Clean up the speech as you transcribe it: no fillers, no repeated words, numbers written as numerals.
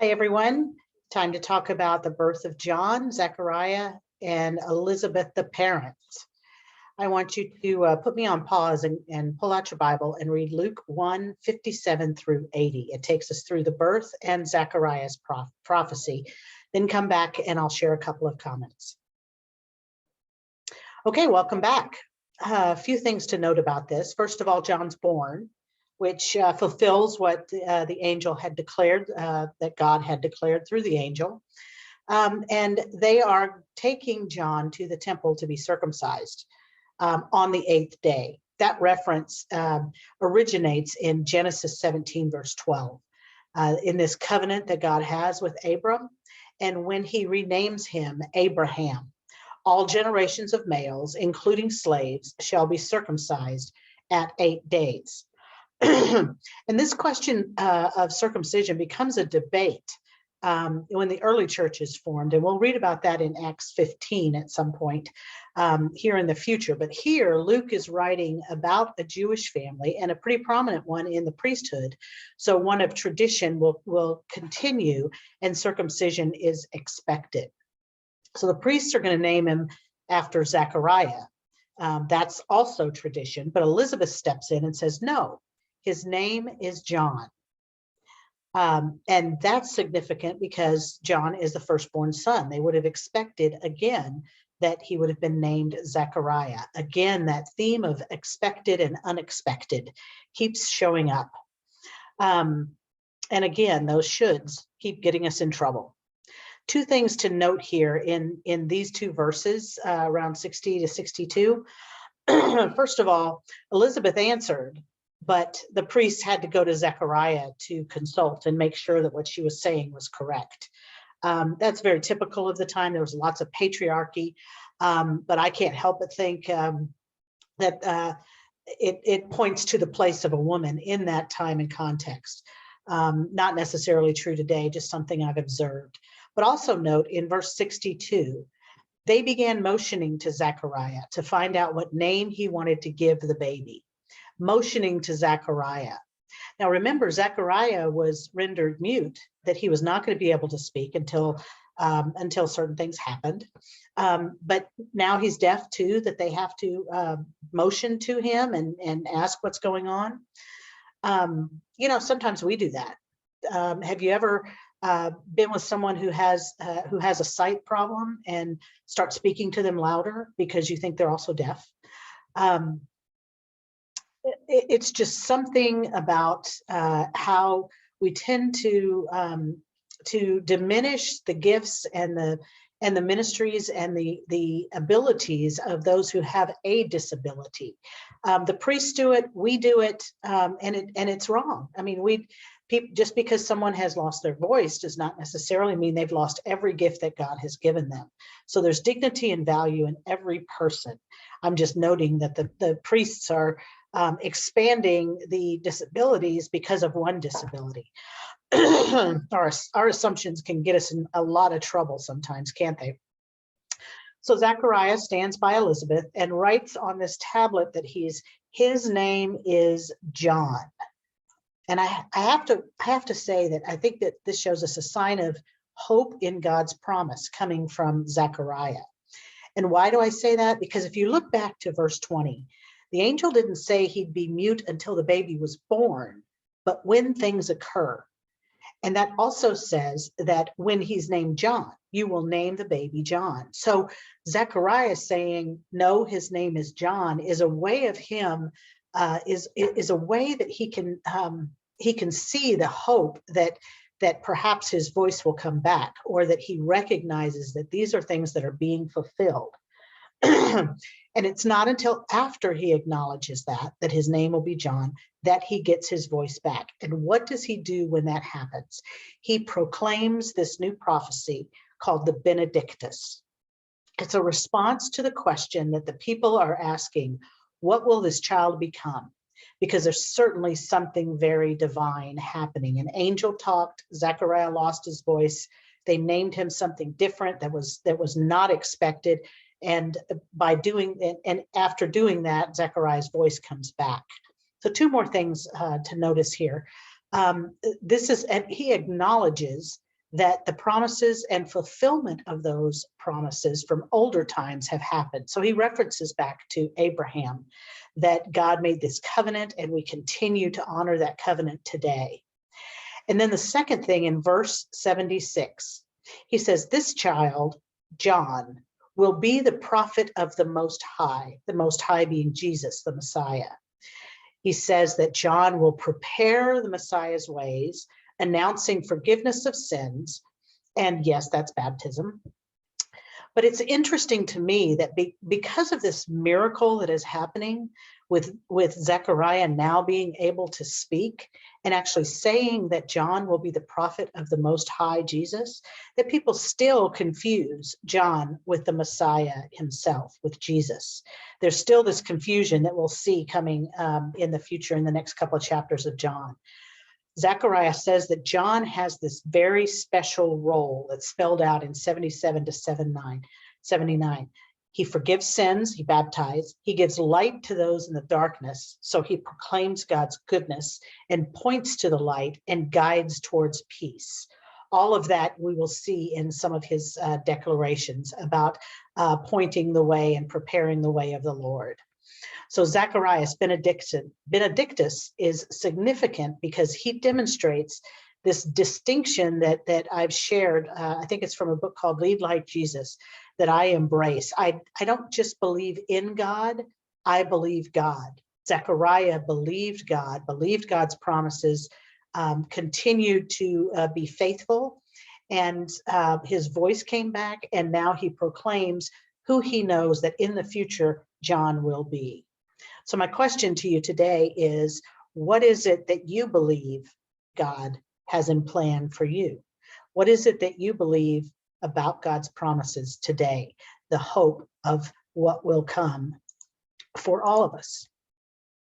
Hi, everyone. Time to talk about the birth of John, Zechariah, and Elizabeth, the parents. I want you to put me on pause and pull out your Bible and read Luke 1:57 through 80. It takes us through the birth and Zechariah's prophecy. Then come back and I'll share a couple of comments. Okay, welcome back. A few things to note about this. First of all, John's born, which fulfills what the angel had declared, that God had declared through the angel. And they are taking John to the temple to be circumcised on the 8th day. That reference originates in Genesis 17, verse 12, in this covenant that God has with Abram. And when he renames him Abraham, all generations of males, including slaves, shall be circumcised at 8 days. And this question of circumcision becomes a debate when the early church is formed. And we'll read about that in Acts 15 at some point here in the future. But here, Luke is writing about a Jewish family and a pretty prominent one in the priesthood. So one of tradition will continue and circumcision is expected. So the priests are going to name him after Zechariah. That's also tradition. But Elizabeth steps in and says, no, his name is John. And that's significant because John is the firstborn son. They would have expected, again, that he would have been named Zechariah. Again, that theme of expected and unexpected keeps showing up. And again, those shoulds keep getting us in trouble. Two things to note here in these two verses, around 60 to 62. First of all, Elizabeth answered, but the priests had to go to Zechariah to consult and make sure that what she was saying was correct. That's very typical of the time. There was lots of patriarchy, but I can't help but think that it points to the place of a woman in that time and context. Not necessarily true today, just something I've observed. But also note in verse 62, they began motioning to Zechariah to find out what name he wanted to give the baby. Motioning to Zechariah. Now remember, Zechariah was rendered mute, that he was not going to be able to speak until certain things happened. But now he's deaf too, that they have to motion to him and ask what's going on. Sometimes we do that. Have you ever been with someone who has a sight problem and start speaking to them louder because you think they're also deaf? It's just something about how we tend to diminish the gifts and the ministries and the abilities of those who have a disability. The priests do it, we do it, and it's wrong. I mean, just because someone has lost their voice does not necessarily mean they've lost every gift that God has given them. So there's dignity and value in every person. I'm just noting that the priests are expanding the disabilities because of one disability. Our assumptions can get us in a lot of trouble sometimes, can't they? So Zechariah stands by Elizabeth and writes on this tablet that his name is John. And I have to say that I think that this shows us a sign of hope in God's promise coming from Zechariah. And why do I say that? Because if you look back to verse 20, the angel didn't say he'd be mute until the baby was born, but when things occur. And that also says that when he's named John, you will name the baby John. So Zechariah saying, no, his name is John, is a way of him, is a way that he can see the hope that perhaps his voice will come back, or that he recognizes that these are things that are being fulfilled. And it's not until after he acknowledges that his name will be John, that he gets his voice back. And what does he do when that happens? He proclaims this new prophecy called the Benedictus. It's a response to the question that the people are asking, what will this child become? Because there's certainly something very divine happening. An angel talked, Zechariah lost his voice. They named him something different that was not expected. And after doing that, Zechariah's voice comes back. So two more things to notice here. And he acknowledges that the promises and fulfillment of those promises from older times have happened. So he references back to Abraham, that God made this covenant and we continue to honor that covenant today. And then the second thing in verse 76, he says, this child, John, will be the prophet of the Most High being Jesus, the Messiah. He says that John will prepare the Messiah's ways, announcing forgiveness of sins. And yes, that's baptism. But it's interesting to me that because of this miracle that is happening with Zechariah now being able to speak and actually saying that John will be the prophet of the Most High Jesus, that people still confuse John with the Messiah himself, with Jesus. There's still this confusion that we'll see coming in the future in the next couple of chapters of John. Zechariah says that John has this very special role that's spelled out in 77 to 79. He forgives sins, he baptizes, he gives light to those in the darkness. So he proclaims God's goodness and points to the light and guides towards peace. All of that we will see in some of his declarations about pointing the way and preparing the way of the Lord. So Zacharias Benedictus is significant because he demonstrates this distinction that I've shared. I think it's from a book called Lead Like Jesus, that I embrace. I don't just believe in God, I believe God. Zechariah believed God, believed God's promises, continued to be faithful, and his voice came back, and now he proclaims who he knows that in the future John will be. So my question to you today is, what is it that you believe God has in plan for you? What is it that you believe about God's promises today, the hope of what will come for all of us?